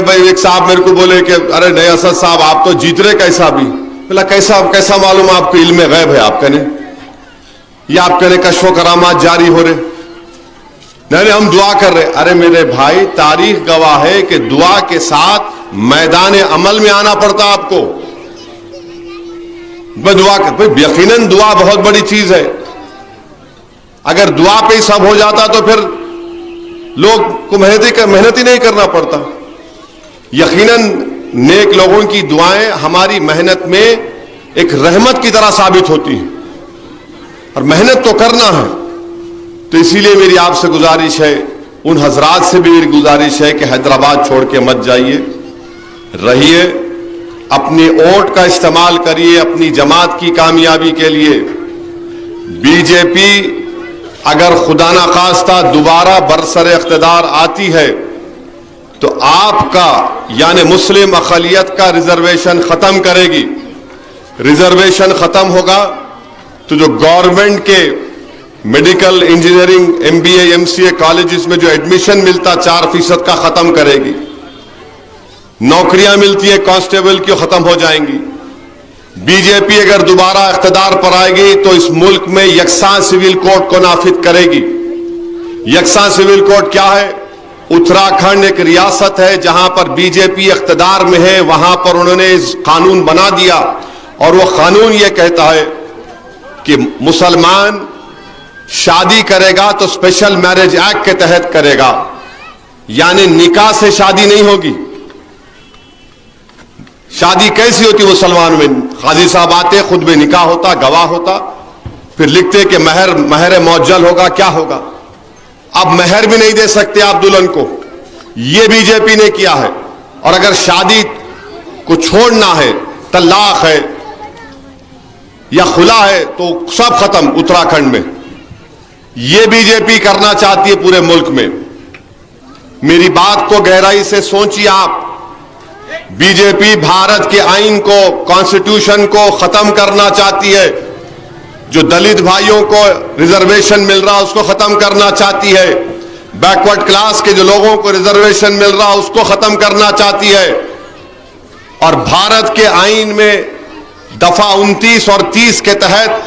भाई एक साहब मेरे को बोले कि अरे नहीं असद साहब आप तो जीत रहे कैसा भी। बोला कैसा कैसा मालूम आपको इल्म गैब है आप कहने, या आप कहने कश्फ करामात जारी हो रहे। नहीं हम दुआ कर रहे। अरे मेरे भाई तारीख गवाह है कि दुआ के साथ मैदान अमल में आना पड़ता आपको। मैं दुआ कर भाई यकीनन दुआ बहुत बड़ी चीज है। अगर दुआ पे ही सब हो जाता तो फिर लोग को मेहनत ही नहीं करना पड़ता। यकीनन नेक लोगों की दुआएं हमारी मेहनत में एक रहमत की तरह साबित होती हैं और मेहनत तो करना है। तो इसीलिए मेरी आपसे गुजारिश है, उन हजरात से भी मेरी गुजारिश है कि हैदराबाद छोड़ के मत जाइए, रहिए, अपनी वोट का इस्तेमाल करिए अपनी जमात की कामयाबी के लिए। बीजेपी अगर खुदा ना खास्ता दोबारा बरसरे इख्तिदार आती है तो आपका यानी मुस्लिम अक़लियत का रिजर्वेशन खत्म करेगी। रिजर्वेशन खत्म होगा तो जो गवर्नमेंट के medical engineering MBA MCA colleges में जो एडमिशन मिलता 4% का खत्म करेगी। नौकरियां मिलती है कांस्टेबल की खत्म हो जाएंगी। बीजेपी अगर दोबारा इख्तिदार पर आएगी तो इस मुल्क में यकसा सिविल कोड को नाफिज करेगी। यकसा सिविल कोड क्या है? उत्तराखंड एक रियासत है जहां पर बीजेपी इख्तिदार में है, वहां पर उन्होंने इस कानून बना दिया और वो कानून ये कहता है कि मुसलमान शादी करेगा तो स्पेशल मैरिज एक्ट के तहत करेगा, यानी निकाह से शादी नहीं होगी। शादी कैसी होती मुसलमान में? काजी साहब आते, खुद में निकाह होता, गवाह होता, फिर लिखते कि महर मौजल होगा, क्या होगा। अब महर भी नहीं दे सकते आप दुल्हन को, यह बीजेपी ने किया है। और अगर शादी को छोड़ना है, तलाक है या खुला है तो सब खत्म उत्तराखंड में। यह बीजेपी करना चाहती है पूरे मुल्क में। मेरी बात को गहराई से सोचिए आप। बीजेपी भारत के आईन को, कॉन्स्टिट्यूशन को खत्म करना चाहती है। जो दलित भाइयों को रिजर्वेशन मिल रहा उसको खत्म करना चाहती है। बैकवर्ड क्लास के जो लोगों को रिजर्वेशन मिल रहा उसको खत्म करना चाहती है। और भारत के आईन में दफा 29 और 30 के तहत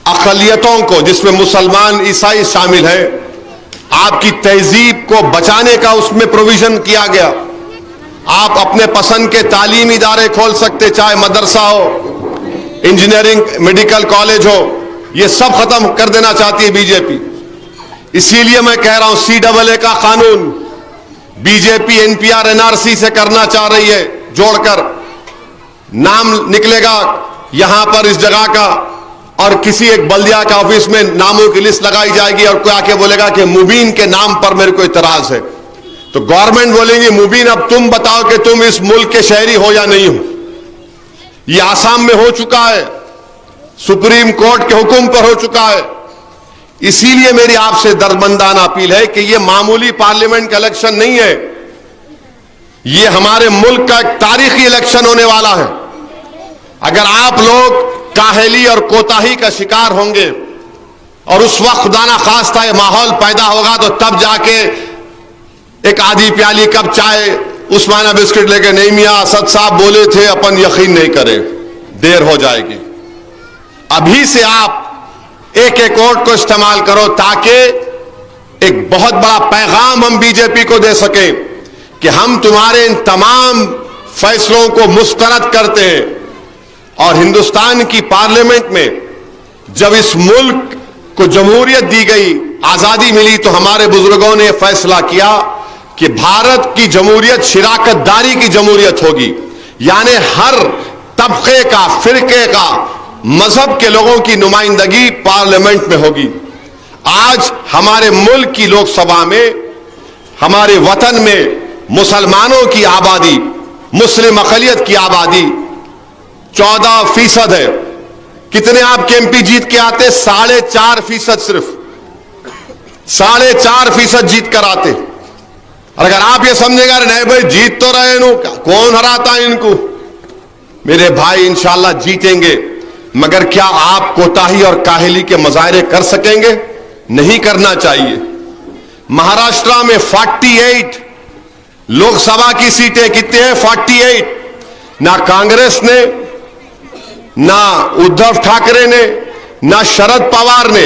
अक़लियतों को, जिसमें मुसलमान ईसाई शामिल है, आपकी तहजीब को बचाने का उसमें प्रोविजन किया गया। आप अपने पसंद के तालीमी इदारे खोल सकते, चाहे मदरसा हो, इंजीनियरिंग मेडिकल कॉलेज हो, यह सब खत्म कर देना चाहती है बीजेपी। इसीलिए मैं कह रहा हूं CAA का कानून बीजेपी NPR NRC से करना चाह रही है, जोड़कर नाम निकलेगा यहां पर इस जगह का और किसी एक बल्दिया का ऑफिस में नामों की लिस्ट लगाई जाएगी और कोई आके बोलेगा कि मुबीन के नाम पर मेरे को इतराज है, तो गवर्नमेंट बोलेंगे मुबीन अब तुम बताओ कि तुम इस मुल्क के शहरी हो या नहीं हो। यह आसाम में हो चुका है, सुप्रीम कोर्ट के हुक्म पर हो चुका है। इसीलिए मेरी आपसे दर्दमंदाना अपील है कि यह मामूली पार्लियामेंट का इलेक्शन नहीं है, यह हमारे मुल्क का एक तारीखी इलेक्शन होने वाला है। अगर आप लोग काहली और कोताही का शिकार होंगे और उस वक्त खुदा ना खास्ता ये माहौल पैदा होगा तो तब जाके एक आधी प्याली कप चाय उस्माना बिस्किट लेके, नहीं मियां असद साहब बोले थे अपन यकीन नहीं करें, देर हो जाएगी। अभी से आप एक एक वोट को इस्तेमाल करो ताकि एक बहुत बड़ा पैगाम हम बीजेपी को दे सकें कि हम तुम्हारे इन तमाम फैसलों को मुस्तरद करते हैं। और हिंदुस्तान की पार्लियामेंट में जब इस मुल्क को जमहूरियत दी गई, आजादी मिली, तो हमारे बुजुर्गों ने फैसला किया कि भारत की जमहूरियत शिराकतदारी की जमहूरियत होगी, यानी हर तबके का, फिरके का, मजहब के लोगों की नुमाइंदगी पार्लियामेंट में होगी। आज हमारे मुल्क की लोकसभा में, हमारे वतन में मुसलमानों की आबादी, मुस्लिम अक़लियत की आबादी 14% है। कितने आपके MP जीत के आते? 4.5%, सिर्फ 4.5% जीत कर आते। और अगर आप ये समझेगा नहीं भाई जीत तो रहे नु, कौन हराता है इनको? मेरे भाई इंशाल्लाह जीतेंगे, मगर क्या आप कोताही और काहली के मुजाहरे कर सकेंगे? नहीं करना चाहिए। महाराष्ट्र में 48 लोकसभा की सीटें कितने हैं? 48। ना कांग्रेस ने, ना उद्धव ठाकरे ने, ना शरद पवार ने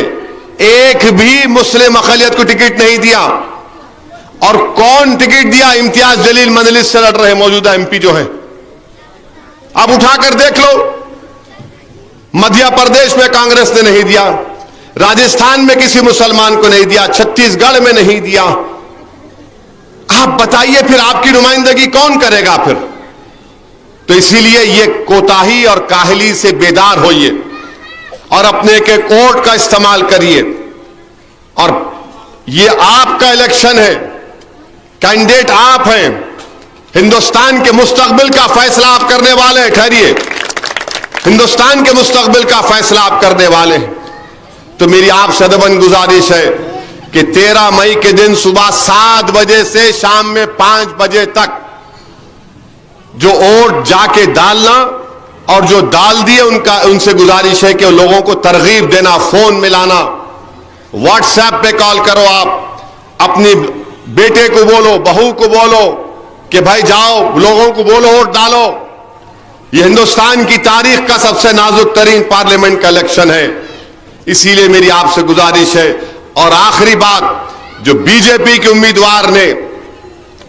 एक भी मुस्लिम अक़लियत को टिकट नहीं दिया। और कौन टिकट दिया? इम्तियाज जलील मजलिस से लड़ रहे मौजूदा एमपी जो हैं। अब उठाकर देख लो, मध्य प्रदेश में कांग्रेस ने नहीं दिया, राजस्थान में किसी मुसलमान को नहीं दिया, छत्तीसगढ़ में नहीं दिया। आप बताइए फिर आपकी नुमाइंदगी कौन करेगा फिर? तो इसीलिए ये कोताही और काहली से बेदार होइए और अपने के कोर्ट का इस्तेमाल करिए। और ये आपका इलेक्शन है, कैंडिडेट आप हैं, हिंदुस्तान के मुस्तकबिल का फैसला आप करने वाले हैं। ठहरिए, हिंदुस्तान के मुस्तकबिल का फैसला आप करने वाले हैं। तो मेरी आप सदबन गुजारिश है कि 13 मई के दिन सुबह 7 बजे से शाम में 5 बजे तक जो वोट जाके डालना, और जो डाल दिए उनसे गुजारिश है कि लोगों को तरगीब देना, फोन मिलाना, व्हाट्सएप पे कॉल करो, आप अपनी बेटे को बोलो, बहू को बोलो कि भाई जाओ, लोगों को बोलो वोट डालो। यह हिंदुस्तान की तारीख का सबसे नाजुक तरीन पार्लियामेंट का इलेक्शन है। इसीलिए मेरी आपसे गुजारिश है। और आखिरी बात, जो बीजेपी के उम्मीदवार ने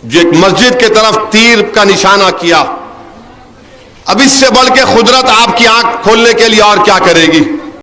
जो एक मस्जिद की तरफ तीर का निशाना किया, अब इससे बढ़ के कुदरत आपकी आंख खोलने के लिए और क्या करेगी?